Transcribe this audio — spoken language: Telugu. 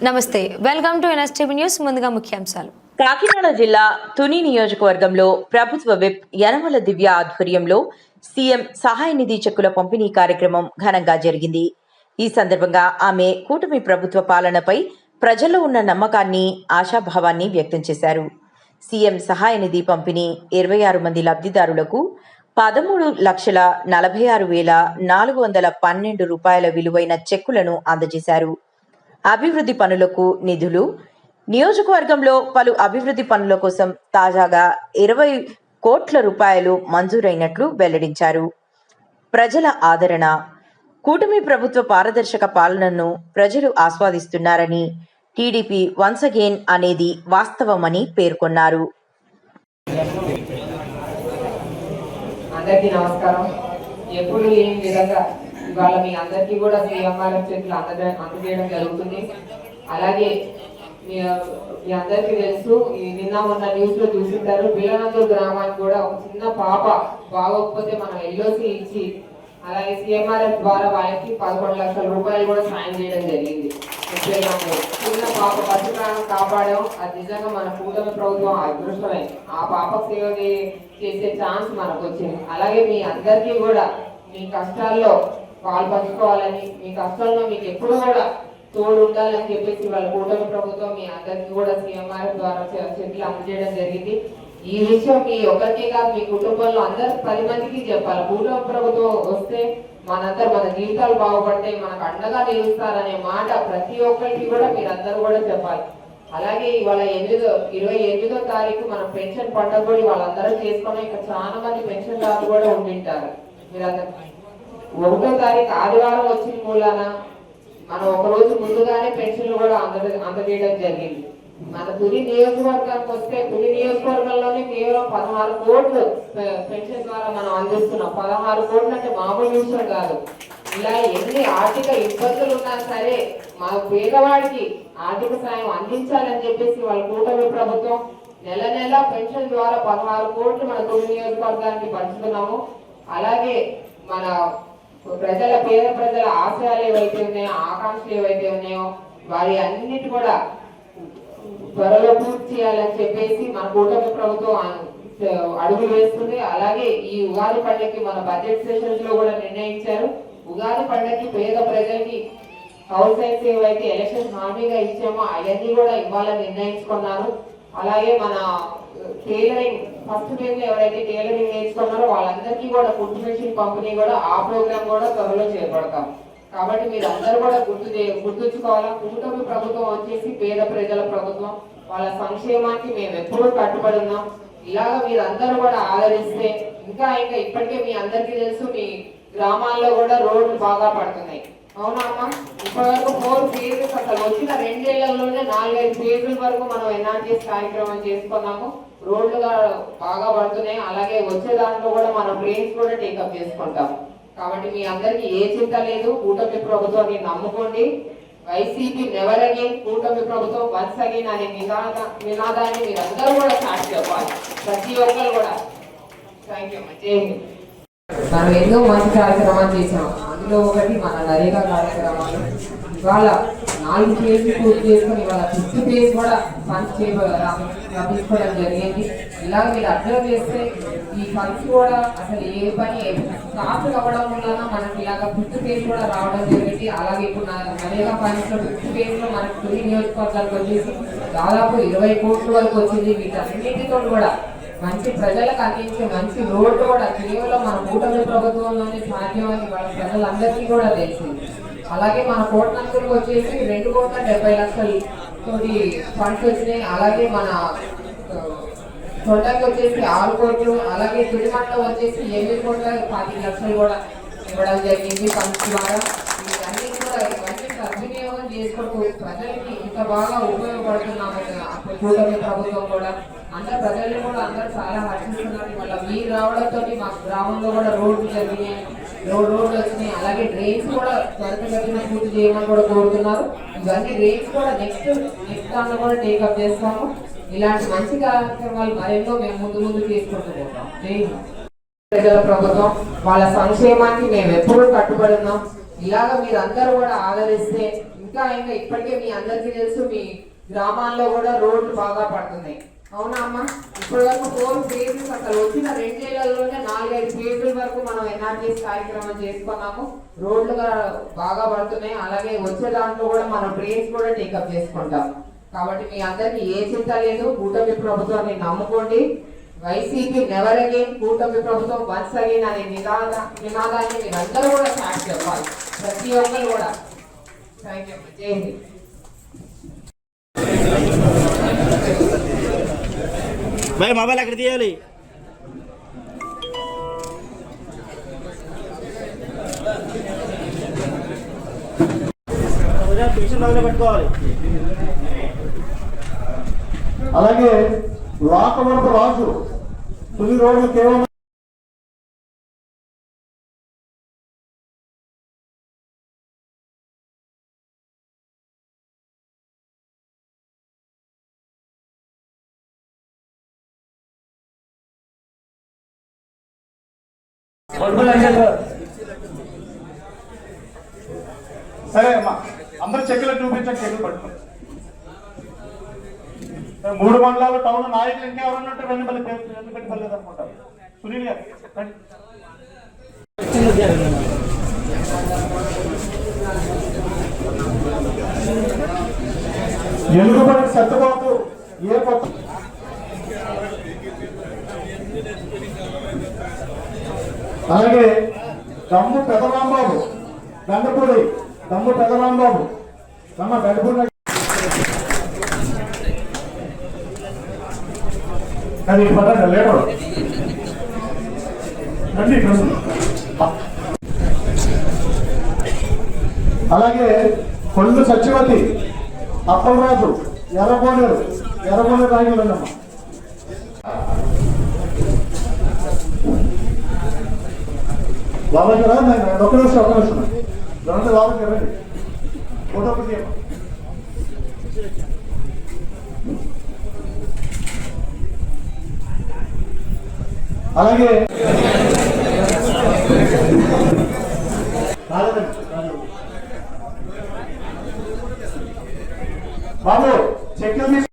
నమస్తే, వెల్కమ్ టు ఎన్ఎస్టీవీ న్యూస్. ముందుగా ముఖ్యాంశాలు. కాకినాడ జిల్లా తుని నియోజకవర్గంలో ప్రభుత్వ విప్ యనమల దివ్య ఆధ్వర్యంలో సీఎం సహాయ నిధి చెక్కుల పంపిణీ కార్యక్రమం ఘనంగా జరిగింది. ఈ సందర్భంగా ఆమె కూటమి ప్రభుత్వ పాలనపై ప్రజల్లో ఉన్న నమ్మకాన్ని, ఆశాభావాన్ని వ్యక్తం చేశారు. సీఎం సహాయ నిధి పంపిణీ 26 మంది లబ్ధిదారులకు 13,46,412 రూపాయల విలువైన చెక్కులను అందజేశారు. అభివృద్ధి పనులకు నిధులు, నియోజకవర్గంలో పలు అభివృద్ధి పనుల కోసం తాజాగా 20 కోట్ల రూపాయలు మంజూరైనట్లు వెల్లడించారు. ప్రజల ఆదరణ, కూటమి ప్రభుత్వ పారదర్శక పాలనను ప్రజలు ఆస్వాదిస్తున్నారని, టీడీపీ వన్స్ అగైన్ అనేది వాస్తవమని పేర్కొన్నారు. అందరికీ నమస్కారం. ఎప్పుడు లేని విధంగా ఇవాళ మీ అందరికీ కూడా సీఎంఆర్ఎఫ్ చెట్లు అందజేయడం జరుగుతుంది. అలాగే మీ అందరికీ తెలుసు, నిన్న మొన్న న్యూస్ లో చూసింటారు, బిల్లనందూరు గ్రామానికి కూడా ఒక చిన్న పాప బాగోకపోతే మనం ఎల్ఓసి ఇచ్చి అలాగే సీఎంఆర్ఎఫ్ ద్వారా వాళ్ళకి 11 లక్షల రూపాయలు కూడా సాయం చేయడం జరిగింది. చిన్న పాప పసిప్రాణం కాపాడడం అది నిజంగా మన కూటమి ప్రభుత్వం అదృష్టమే. ఆ పాపకు సేవ చేసే ఛాన్స్ మనకు వచ్చింది. అలాగే మీ అందరికీ కూడా మీ కష్టాల్లో పాలు పంచుకోవాలని, మీ కష్టాల్లో మీకు ఎప్పుడు కూడా తోడు ఉండాలని చెప్పేసి వాళ్ళ కూటమి ప్రభుత్వం మీ అందరికీ కూడా సీఎంఆర్ఎఫ్ ద్వారా చెట్లు అందజేయడం జరిగింది. ఈ విషయం మీ ఒకరికే కాదు, మీ కుటుంబంలో అందరు 10 మందికి చెప్పాలి. కూటమి ప్రభుత్వం వస్తే మన జీవితాలు బాగుపడతాయి, మనకు అండగా నిలుస్తారనే మాట ప్రతి ఒక్కరికి కూడా మీరందరూ కూడా చెప్పాలి. అలాగే ఇవాళ 28వ తారీఖు మనం పెన్షన్ పండుగ కూడా వాళ్ళందరూ చేసుకున్నాం. ఇక్కడ చాలా మంది పెన్షన్దారులు కూడా ఉండింటారు. మీరందరూ 1వ తారీఖు ఆదివారం వచ్చిన మూలాన మనం ఒక రోజు ముందుగానే పెన్షన్లు కూడా అందజేయడం జరిగింది. మన తుని నియోజకవర్గానికి వస్తే తుని నియోజకవర్గంలోనే కేవలం 16 కోట్లు పెన్షన్ ద్వారా మనం అందిస్తున్నాం. 16 కోట్లు అంటే మామూలు విషయం కాదు. ఇలా ఎన్ని ఆర్థిక ఇబ్బందులు ఉన్నా సరే మా పేదవాడికి ఆర్థిక సాయం అందించాలని చెప్పేసి వాళ్ళ కూటమి ప్రభుత్వం నెల నెల పెన్షన్ ద్వారా 16 కోట్లు మన తుని నియోజకవర్గానికి పంచుతున్నాము. అలాగే మన పేద ప్రజల ఆశయాలు ఏవైతే ఉన్నాయో, ఆకాంక్షలు ఏవైతే ఉన్నాయో వారి అన్నిటి కూడా త్వరలో పూర్తి చేయాలని చెప్పేసి మన కూటమి ప్రభుత్వం అడుగులు వేస్తుంది. అలాగే ఈ ఉగాది పండుగకి మన బడ్జెట్ సెషన్స్ లో కూడా నిర్ణయించారు. ఉగాది పండుగకి పేద ప్రజలకి హౌస్ సైన్స్ ఏవైతే ఎలక్షన్ హామీగా ఇచ్చామో అవన్నీ కూడా ఇవ్వాలని నిర్ణయించుకున్నారు. అలాగే మన టైలరింగ్ ఫస్ట్ ఫేజ్ లో ఎవరైతే టైలరింగ్ నేర్చుకున్నారో వాళ్ళందరికీ కూడా ఫుడ్ మెషిన్ పంపిణీ కూడా ఆ ప్రోగ్రామ్ కూడా త్వరలో చేపడతాం. కాబట్టి మీరు అందరూ కూడా గుర్తుంచుకోవాలా, కూటమి ప్రభుత్వం వచ్చేసి పేద ప్రజల ప్రభుత్వం. వాళ్ళ సంక్షేమానికి మేము ఎప్పుడూ కట్టుబడి ఉన్నాం. ఇలాగ మీరు అందరూ కూడా ఆదరిస్తే ఇంకా ఇప్పటికే మీ అందరికీ తెలుసు, మీ గ్రామాల్లో కూడా రోడ్లు బాగా పడుతున్నాయి. అవునా అమ్మా? ఇప్పటివరకు 4 ఫేజెస్, అసలు వచ్చిన 2 ఏళ్లలోనే 4-5 ఫేజుల వరకు మనం ఎన్ఆర్టీఎస్ కార్యక్రమం చేసుకున్నాము. రోడ్లు బాగా పడుతున్నాయి. అలాగే వచ్చే దాంట్లో కూడా మనం ట్రైన్స్ కూడా టేకప్ చేసుకుంటాం. కాబట్టి మీ అందరికి ఏ చింత లేదు. కూటమి ప్రభుత్వాన్ని నమ్ముకోండి. వైసీపీ నెవర్ అగైన్, కూటమి ప్రభుత్వం వన్స్ అగైన్ అనే నినాదాన్ని మీరందరూ కూడా స్టార్ట్ చెప్పాలి, ప్రతి ఒక్కరు కూడా. Thank you. మనం ఎన్నో మంచి కార్యక్రమాలు చేసాం. అందులో ఒకటి మన నరేగా కార్యక్రమాలు. ఇవాళ 4 ఫేజ్లు పూర్తి చేసుకుని ఇవాళ 5th ఫేజ్ కూడా ఫండ్స్ రప్పించుకోవడం జరిగింది. ఇలాగ మీరు అబ్జర్వ్ చేస్తే ఈ ఫండ్స్ కూడా అసలు ఏ పని స్టార్ట్ అవ్వడం వల్ల మనకి ఇలాగ 5th ఫేజ్ కూడా రావడం జరిగింది. అలాగే ఇప్పుడు నరేగా ఫండ్స్ లో 5th ఫేజ్ లో మనకి తుని నియోజకవర్గానికి వచ్చేసి దాదాపు 20 కోట్ల వరకు వచ్చింది. వీటన్నిటితో కూడా మంచి ప్రజలకు అందించే మంచి రోడ్డు కూడా కేవలం మన కూటమి ప్రభుత్వంలోనే సాధ్యమని వాళ్ళ ప్రజలందరికీ కూడా తెలిసింది. అలాగే మన కోటనందరికి వచ్చేసి 2,70,00,000 తోటి ఫండ్స్ వచ్చినాయి. అలాగే మన తొండకి వచ్చేసి 6 కోట్లు, అలాగే తుడిమండలం వచ్చేసి 8 కోట్ల 10 లక్షలు కూడా ఇవ్వడం జరిగింది ఫండ్స్ ద్వారా. ఇవన్నీ కూడా ఇవన్నీ సద్వినియోగం చేసుకుంటూ ప్రజలకి ఇంత బాగా ఉపయోగపడుతున్నామని కూటమి ప్రభుత్వం కూడా అందరు ప్రజలు కూడా అందరూ చాలా హర్షిస్తున్నారు. మళ్ళీ మీరు రావడంతో మా గ్రామంలో కూడా రోడ్లు జరిగినాయి, రోడ్లు వచ్చినాయి. అలాగే డ్రైన్స్ కూడా త్వరితగతిన పూర్తి చేయమని కూడా కోరుతున్నారు. ఇవన్నీ డ్రైన్స్ కూడా నెక్స్ట్ దాంట్లో కూడా టేకప్ చేస్తాము. ఇలాంటి మంచి కార్యక్రమాలు మరెన్నో మేము ముందు చేసుకుంటూ పోతాం. ప్రజల ప్రభుత్వం వాళ్ళ సంక్షేమానికి మేము ఎప్పుడూ కట్టుబడి ఉన్నాం. ఇలాగ మీరు అందరూ కూడా ఆదరిస్తే ఇంకా ఇప్పటికే మీ అందరికీ తెలుసు, మీ గ్రామాల్లో కూడా రోడ్లు బాగా పడుతున్నాయి. అవునా అమ్మ? ఇప్పటి వరకు 4 ఫేజెస్, అసలు వచ్చిన 2 నెలల్లోనే 4-5 ఫేజుల వరకు మనం ఎన్ఆర్జీఎస్ కార్యక్రమం చేసుకున్నాము. రోడ్లు బాగా పడుతున్నాయి. అలాగే వచ్చే దాంట్లో కూడా మనం ట్రైన్స్ కూడా టేకప్ చేసుకుంటాం. కాబట్టి మీ అందరికి ఏ చింత లేదు. కూటమి ప్రభుత్వాన్ని నమ్ముకోండి. వైసీపీ నెవర్ అగైన్, కూటమి ప్రభుత్వం వన్స్ అగైన్ అనే నినాదాన్ని మీరందరూ కూడా స్టార్ట్ చెప్పాలి, ప్రతి ఒక్కరు కూడా. Thank you. జై హింద్. भाई मोबाइल अక్కడ తీయాలి. పెట్టుకోవాలి. అలాగే లాకవరపు రాజు తొలి రోజులు కేవలం సరే అమ్మా, అందరూ చెక్కులు చూపించండి. చెక్కులు పట్టుకోండి. 3 మండలాలు టౌన్ నాయకులు ఇంకెవరన్నట్టు రెండు మళ్ళీ పెట్టి పర్లేదు అనుకుంటారు. సునీల్ గారు ఎలుగుబడి సత్తుబాబు ఏ కొత్త అలాగే దమ్ము పెదరాంబాబు గండపూడి, దమ్ము పెదరాంబాబు రమ్మ గండపూడి. అది పదండి లేడు రండి. అలాగే కొల్లు సత్యవతి, అప్పలరాజు, ఎర్రబోనేరు రాయగలమ్మా. బాబాజీ రా, ఒక నిమిషం రండి. బాబాజీ రండి, ఫోటో ఒకటి. అలాగే బాబు చెట్లు